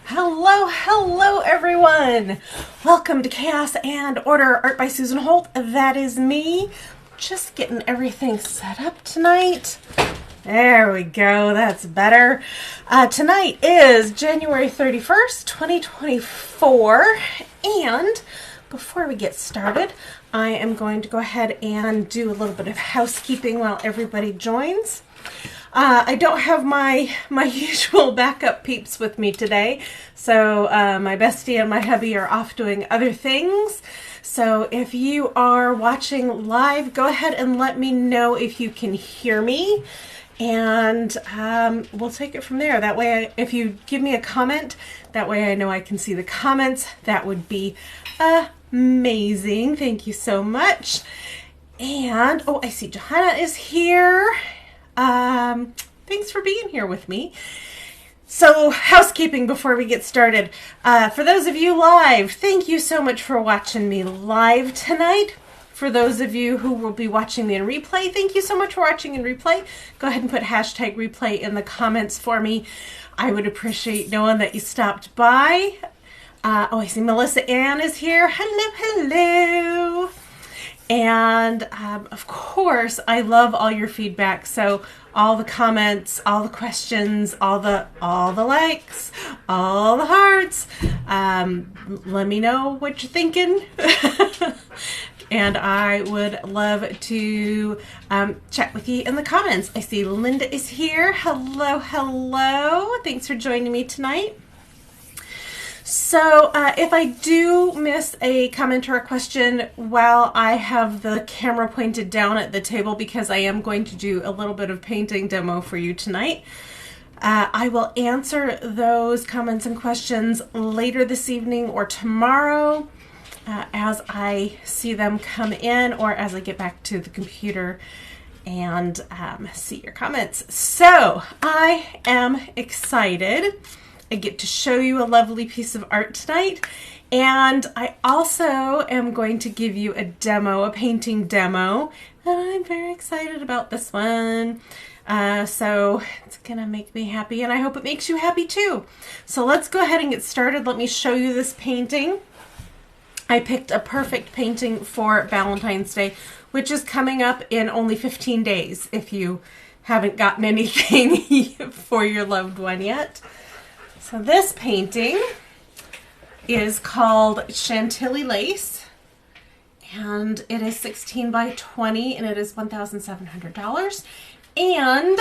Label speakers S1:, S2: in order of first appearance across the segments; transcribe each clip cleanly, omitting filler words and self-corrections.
S1: Hello everyone. Welcome to Chaos and Order, Art by Susan Holt. That is me. Just getting everything set up tonight. There we go, that's better. Tonight is January 31st, 2024, and before we get started, I am going to go ahead and do a little bit of housekeeping while everybody joins. I don't have my usual backup peeps with me today, so my bestie and my hubby are off doing other things. So if you are watching live, go ahead and let me know if you can hear me, and we'll take it from there. That way, if you give me a comment, that way I know I can see the comments. That would be amazing. Thank you so much. And, oh, I see Johanna is here. Thanks for being here with me. So, housekeeping before we get started. For those of you live, thank you so much for watching me live tonight. For those of you who will be watching me in replay, thank you so much for watching in replay. Go ahead and put hashtag replay in the comments for me. I would appreciate knowing that you stopped by. Oh, I see Melissa Ann is here. Hello. And of course, I love all your feedback. So all the comments, all the questions, all the likes, all the hearts. Let me know what you're thinking. And I would love to chat with you in the comments. I see Linda is here. Hello. Thanks for joining me tonight. So if I do miss a comment or a question while I have the camera pointed down at the table, because I am going to do a little bit of painting demo for you tonight, I will answer those comments and questions later this evening or tomorrow as I see them come in, or as I get back to the computer and see your comments. So I am excited. I get to show you a lovely piece of art tonight, and I also am going to give you a demo, a painting demo, and I'm very excited about this one. So it's gonna make me happy, and I hope it makes you happy too. So let's go ahead and get started. Let me show you this painting. I picked a perfect painting for Valentine's Day, which is coming up in only 15 days if you haven't gotten anything for your loved one yet. So this painting is called Chantilly Lace, and it is 16 by 20, and it is $1,700. And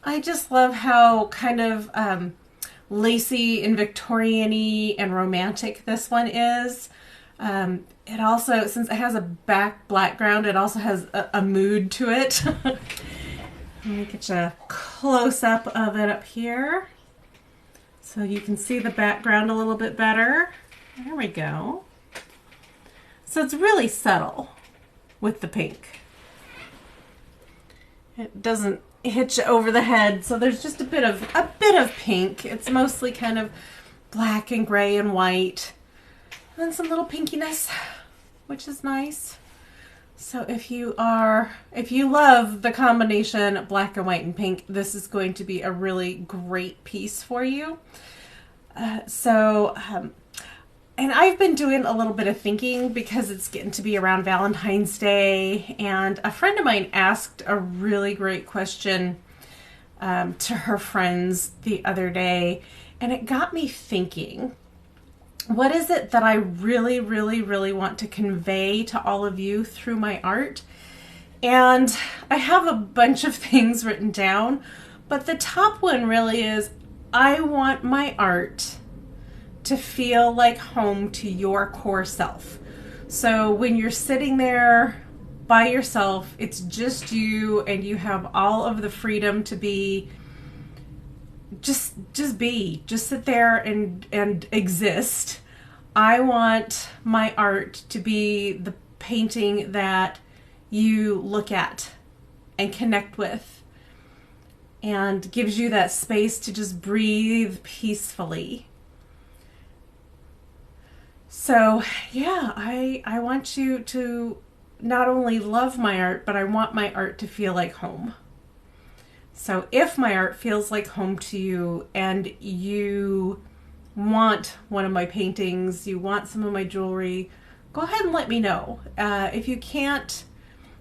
S1: I just love how kind of lacy and Victorian-y and romantic this one is. It also, since it has a black background, it also has a mood to it. Let me get you a close-up of it up here, so you can see the background a little bit better. There we go. So it's really subtle with the pink. It doesn't hit you over the head, so there's just a bit of pink. It's mostly kind of black and gray and white, and some little pinkiness, which is nice. So if you love the combination black and white and pink, this is going to be a really great piece for you. And I've been doing a little bit of thinking because it's getting to be around Valentine's Day, and a friend of mine asked a really great question to her friends the other day, and it got me thinking, what is it that I really, really, really want to convey to all of you through my art? And I have a bunch of things written down, but the top one really is, I want my art to feel like home to your core self. So when you're sitting there by yourself, it's just you, and you have all of the freedom to be, just sit there and exist. I want my art to be the painting that you look at and connect with, and gives you that space to just breathe peacefully. So yeah, I want you to not only love my art, but I want my art to feel like home. So if my art feels like home to you, and you want one of my paintings, you want some of my jewelry, go ahead and let me know. If you can't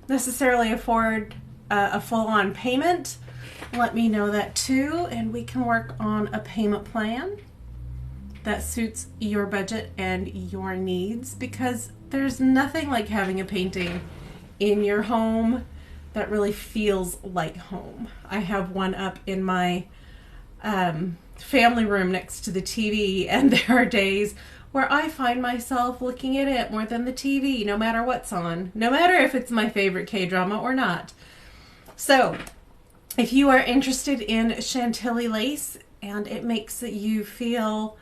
S1: necessarily afford a full-on payment, let me know that too, and we can work on a payment plan that suits your budget and your needs, because there's nothing like having a painting in your home that really feels like home. I have one up in my family room next to the TV, and there are days where I find myself looking at it more than the TV, no matter what's on, no matter if it's my favorite K-drama or not. So if you are interested in Chantilly lace and it makes you feel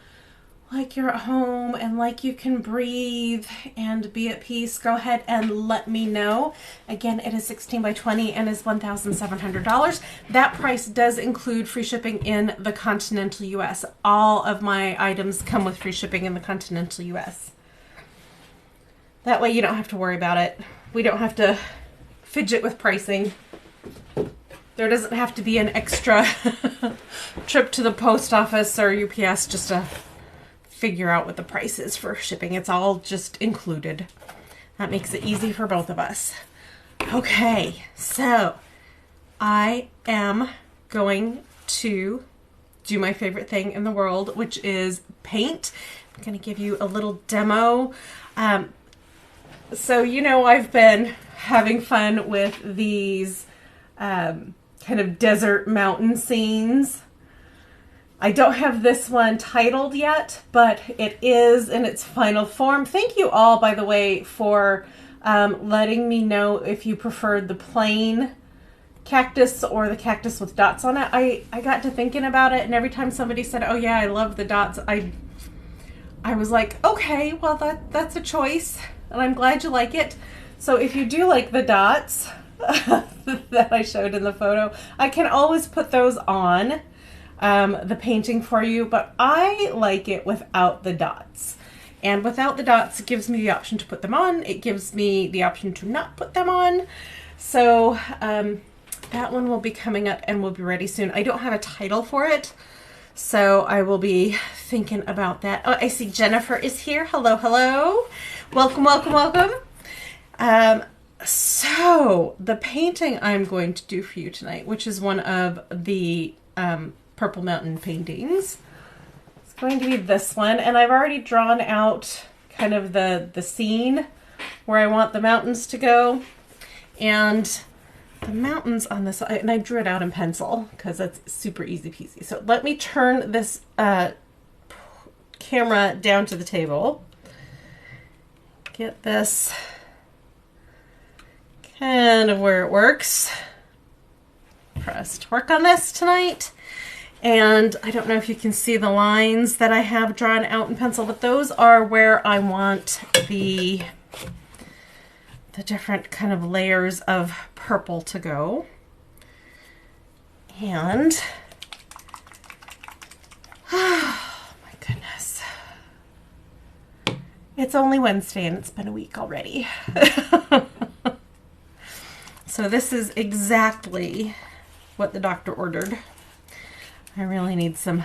S1: like you're at home and like you can breathe and be at peace, go ahead and let me know. Again, it is 16 by 20 and is $1,700. That price does include free shipping in the continental US. All of my items come with free shipping in the continental US. That way you don't have to worry about it. We don't have to fidget with pricing. There doesn't have to be an extra trip to the post office or UPS just to figure out what the price is for shipping. It's all just included. That makes it easy for both of us. Okay, so I am going to do my favorite thing in the world, which is paint. I'm going to give you a little demo. So you know I've been having fun with these kind of desert mountain scenes. I don't have this one titled yet, but it is in its final form. Thank you all, by the way, for letting me know if you preferred the plain cactus or the cactus with dots on it. I got to thinking about it, and every time somebody said, oh yeah, I love the dots, I was like, okay, well that's a choice, and I'm glad you like it. So if you do like the dots that I showed in the photo, I can always put those on the painting for you, but I like it without the dots. And without the dots, it gives me the option to put them on. It gives me the option to not put them on. So that one will be coming up and will be ready soon. I don't have a title for it, so I will be thinking about that. Oh, I see Jennifer is here. Hello, hello. Welcome, welcome, welcome. So the painting I'm going to do for you tonight, which is one of the Purple Mountain paintings, it's going to be this one, and I've already drawn out kind of the scene where I want the mountains to go, and the mountains on this, and I drew it out in pencil because that's super easy peasy. So let me turn this camera down to the table, get this kind of where it works. Pressed work on this tonight. And I don't know if you can see the lines that I have drawn out in pencil, but those are where I want the different kind of layers of purple to go. And oh my goodness, it's only Wednesday and it's been a week already. So this is exactly what the doctor ordered. I really need some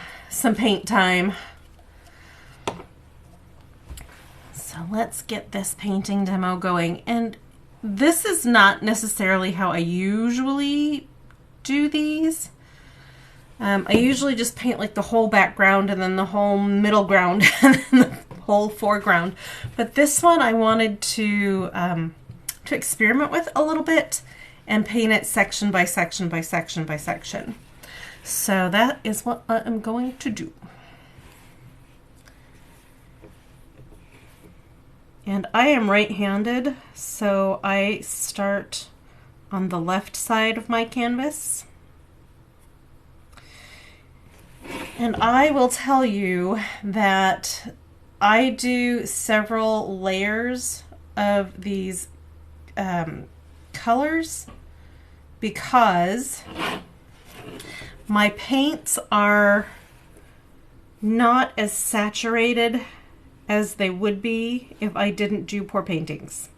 S1: paint time. So let's get this painting demo going. And this is not necessarily how I usually do these. I usually just paint like the whole background and then the whole middle ground and then the whole foreground. But this one I wanted to experiment with a little bit and paint it section by section by section by section. So that is what I am going to do. And I am right-handed, so I start on the left side of my canvas. And I will tell you that I do several layers of these colors because my paints are not as saturated as they would be if I didn't do pour paintings.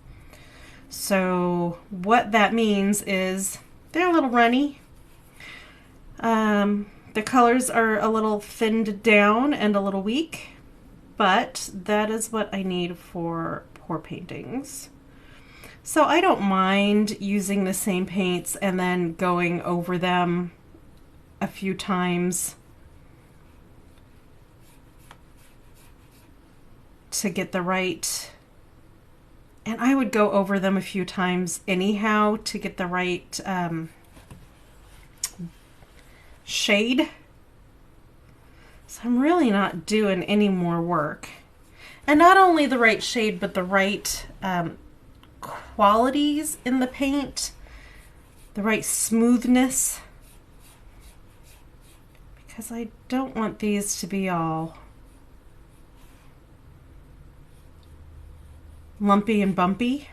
S1: So what that means is they're a little runny, The colors are a little thinned down and a little weak, but that is what I need for pour paintings. So I don't mind using the same paints and then going over them a few times to get the right, and I would go over them a few times anyhow to get the right shade. So I'm really not doing any more work. And not only the right shade, but the right qualities in the paint, the right smoothness, because I don't want these to be all lumpy and bumpy.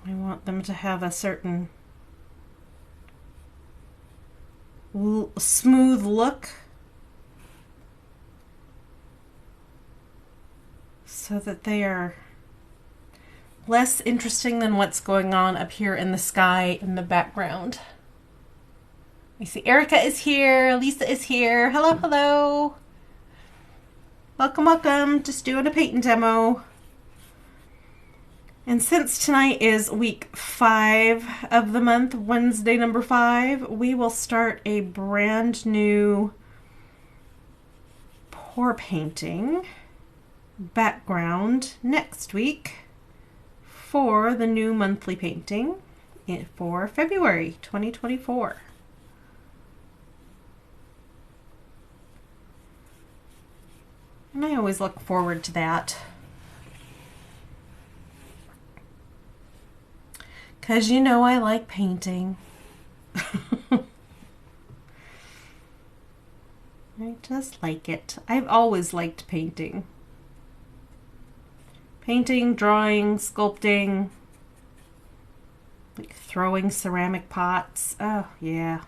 S1: I want them to have a certain smooth look, so that they are less interesting than what's going on up here in the sky in the background. I see Erica is here, Lisa is here. Hello, hello. Welcome, welcome. Just doing a painting demo. And since tonight is week 5 of the month, Wednesday number 5, we will start a brand new pour painting background next week for the new monthly painting for February 2024. And I always look forward to that, because you know I like painting. I just like it. I've always liked painting. Painting, drawing, sculpting, like throwing ceramic pots. Oh, yeah.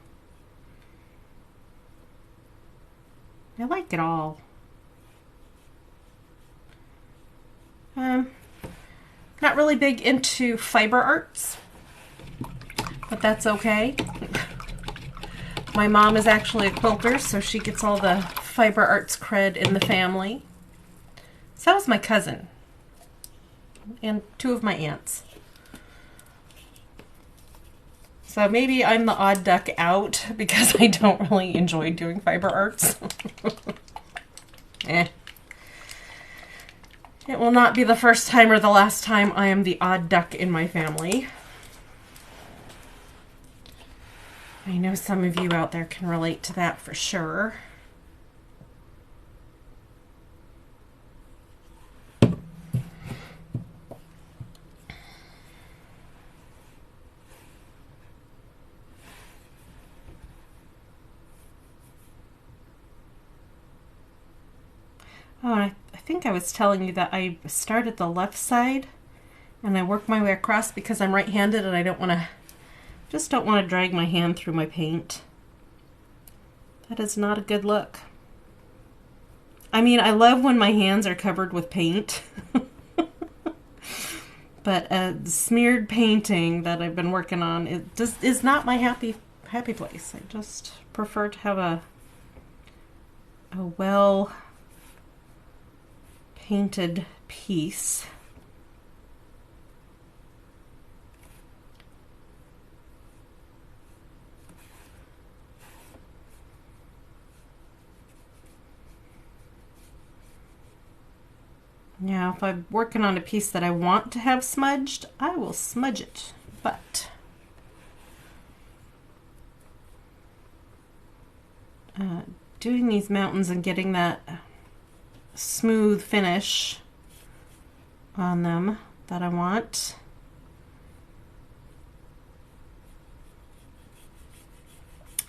S1: I like it all. Not really big into fiber arts, but that's okay. My mom is actually a quilter, so she gets all the fiber arts cred in the family. So is my cousin and 2 of my aunts. So maybe I'm the odd duck out because I don't really enjoy doing fiber arts. It will not be the first time or the last time I am the odd duck in my family. I know some of you out there can relate to that for sure. Oh, I think I was telling you that I start at the left side and I work my way across because I'm right-handed and I don't want to, just don't want to drag my hand through my paint. That is not a good look. I mean, I love when my hands are covered with paint, but smeared painting that I've been working on, it just is not my happy place. I just prefer to have a well painted piece. Now, if I'm working on a piece that I want to have smudged, I will smudge it, but doing these mountains and getting that smooth finish on them that I want,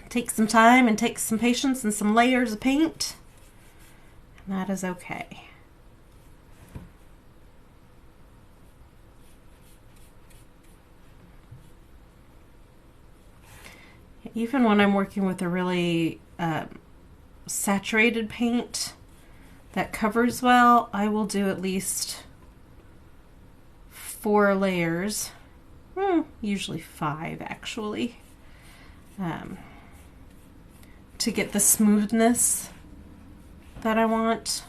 S1: takes some time and takes some patience and some layers of paint, and that is okay. Even when I'm working with a really saturated paint that covers well, I will do at least 4 layers, usually 5 actually. to get the smoothness that I want.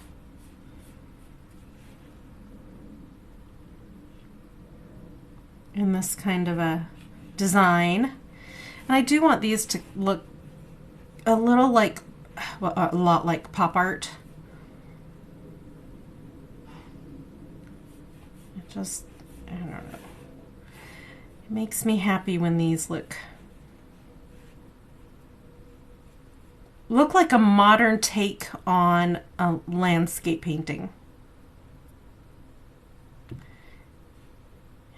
S1: In this kind of a design. And I do want these to look a little like, well, a lot like pop art. I don't know. It makes me happy when these look like a modern take on a landscape painting.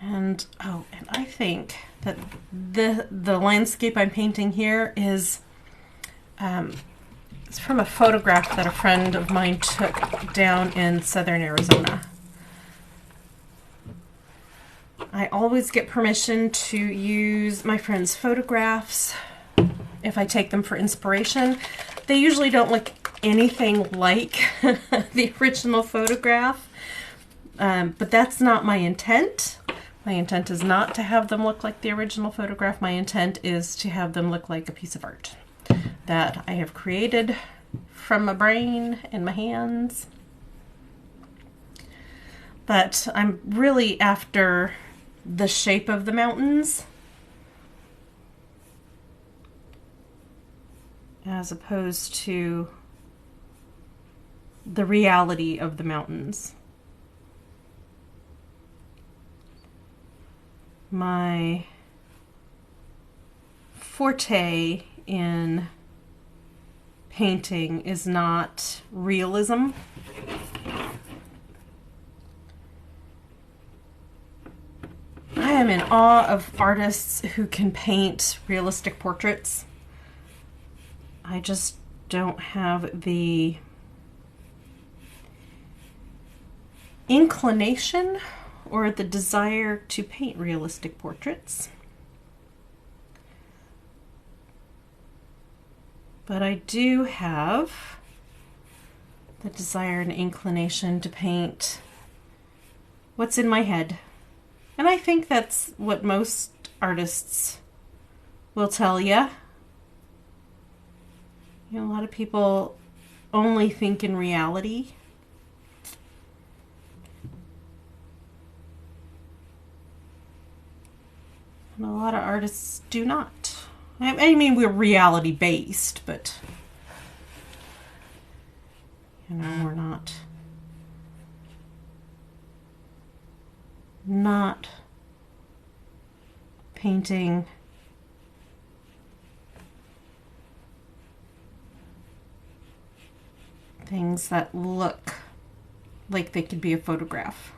S1: And I think that the landscape I'm painting here is it's from a photograph that a friend of mine took down in southern Arizona. I always get permission to use my friends' photographs if I take them for inspiration. They usually don't look anything like the original photograph, but that's not my intent. My intent is not to have them look like the original photograph. My intent is to have them look like a piece of art that I have created from my brain and my hands. But I'm really after the shape of the mountains as opposed to the reality of the mountains. My forte in painting is not realism. I am in awe of artists who can paint realistic portraits. I just don't have the inclination or the desire to paint realistic portraits. But I do have the desire and inclination to paint what's in my head. And I think that's what most artists will tell you. You know, a lot of people only think in reality. And a lot of artists do not. I mean, we're reality based, but you know, we're not painting things that look like they could be a photograph.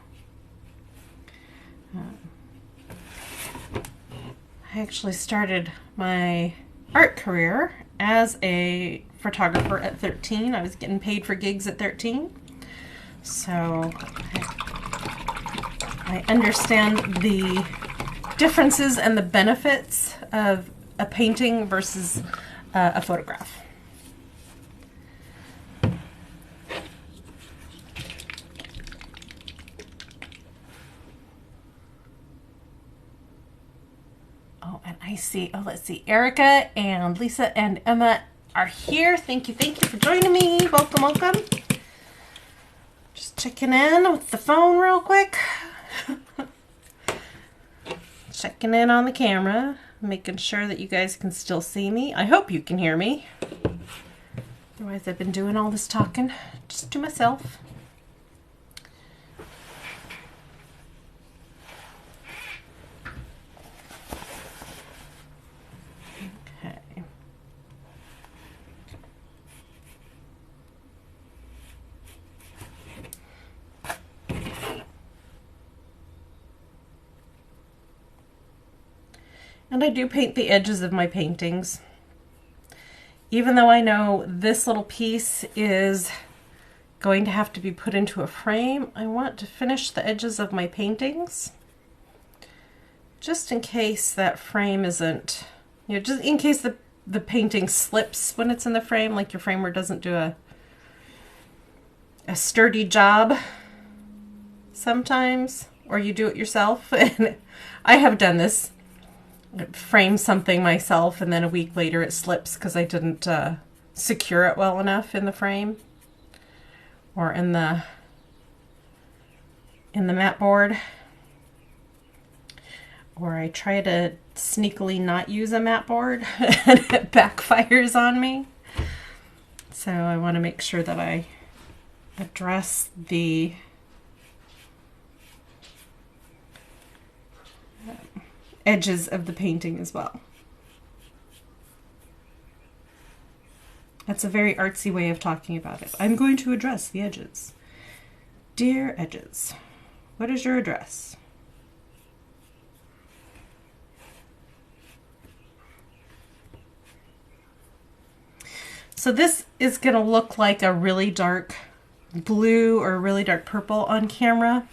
S1: I actually started my art career as a photographer at 13. I was getting paid for gigs at 13. So I understand the differences and the benefits of a painting versus a photograph. Let's see, Erica and Lisa and Emma are here. Thank you for joining me. Welcome. Just checking in with the phone real quick. Checking in on the camera, making sure that you guys can still see me. I hope you can hear me. Otherwise, I've been doing all this talking just to myself. And I do paint the edges of my paintings. Even though I know this little piece is going to have to be put into a frame, I want to finish the edges of my paintings. Just in case that frame isn't, just in case the painting slips when it's in the frame, like your framer doesn't do a sturdy job sometimes, or you do it yourself. And I have done this frame something myself and then a week later it slips because I didn't secure it well enough in the frame or in the mat board. Or I try to sneakily not use a mat board and it backfires on me. So I want to make sure that I address the edges of the painting as well. That's a very artsy way of talking about it. I'm going to address the edges. Dear edges, what is your address? So this is going to look like a really dark blue or really dark purple on camera.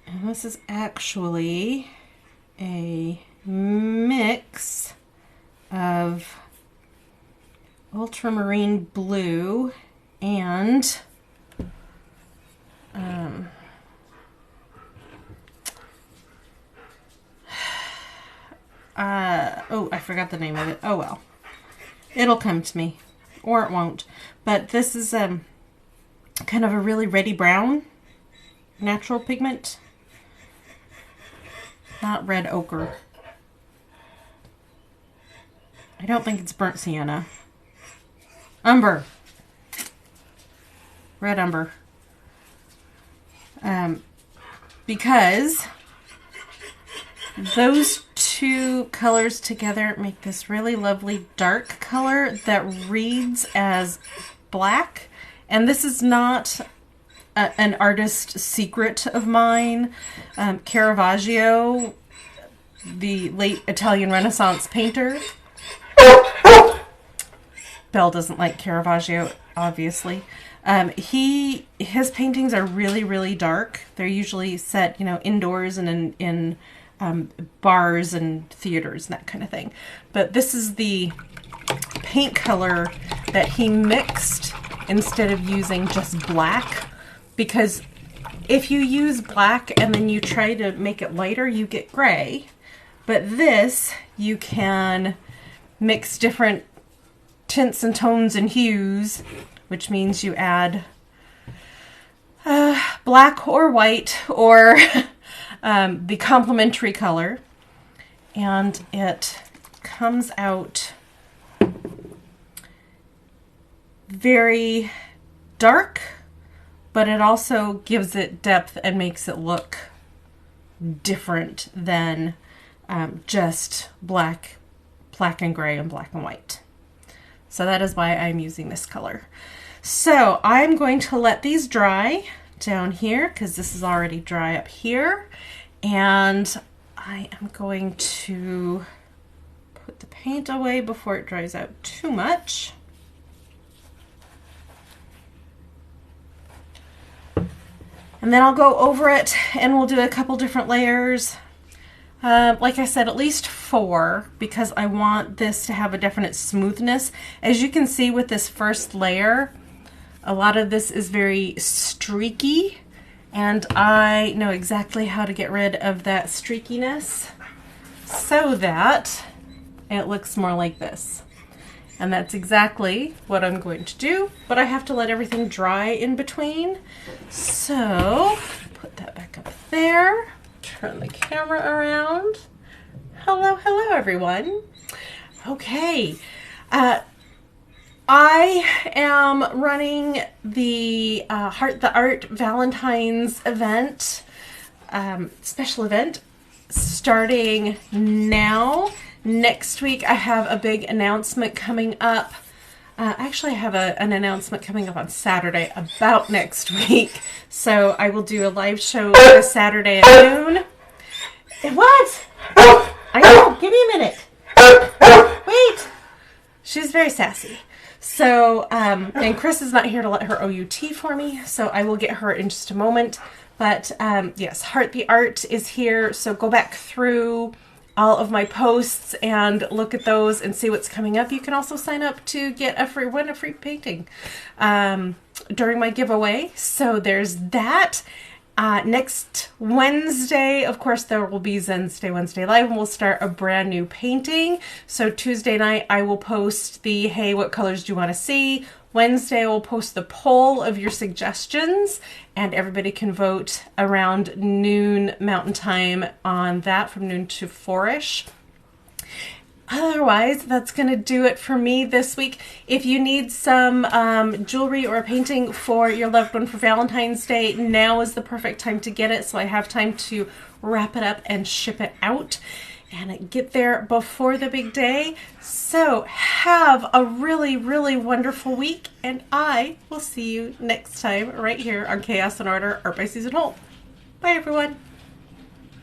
S1: And this is actually a mix of ultramarine blue and oh, I forgot the name of it. Oh well, it'll come to me, or it won't. But this is kind of a really reddy brown natural pigment, not red ochre. I don't think it's burnt sienna. Umber. Red umber. Because those two colors together make this really lovely dark color that reads as black. And this is not an artist secret of mine. Caravaggio, the late Italian Renaissance painter. Belle doesn't like Caravaggio, obviously. His paintings are really, really dark. They're usually set, indoors and in bars and theaters and that kind of thing. But this is the paint color that he mixed instead of using just black, because if you use black and then you try to make it lighter, you get gray. But this, you can mix different tints and tones and hues, which means you add black or white or the complementary color, and it comes out very dark, but it also gives it depth and makes it look different than just black and gray and black and white. So that is why I'm using this color. So I'm going to let these dry down here because this is already dry up here. And I am going to put the paint away before it dries out too much. And then I'll go over it and we'll do a couple different layers. Like I said, at least 4, because I want this to have a definite smoothness. As you can see with this first layer, a lot of this is very streaky, and I know exactly how to get rid of that streakiness so that it looks more like this. And that's exactly what I'm going to do, but I have to let everything dry in between. So, put that back up there. Turn the camera around. Hello, hello everyone. Okay, I am running the Heart the Art Valentine's event, special event, starting now. Next week I have a big announcement coming up. Actually, I have an announcement coming up on Saturday about next week. So I will do a live show this Saturday at noon. What? I know. Give me a minute. Wait. She's very sassy. So, and Chris is not here to let her OUT for me, so I will get her in just a moment. But yes, Heart the Art is here. So go back through all of my posts and look at those and see what's coming up. You can also sign up to get win a free painting during my giveaway. So there's that. Next Wednesday, of course, there will be Zen's Wednesday Live, and we'll start a brand new painting. So Tuesday night, I will post the, hey, what colors do you want to see? Wednesday, I will post the poll of your suggestions, and everybody can vote around noon Mountain Time on that, from noon to 4-ish. Otherwise, that's going to do it for me this week. If you need some jewelry or a painting for your loved one for Valentine's Day, now is the perfect time to get it, so I have time to wrap it up and ship it out and get there before the big day. So have a really, really wonderful week, and I will see you next time right here on Chaos and Order, Art by Susan Holt. Bye, everyone.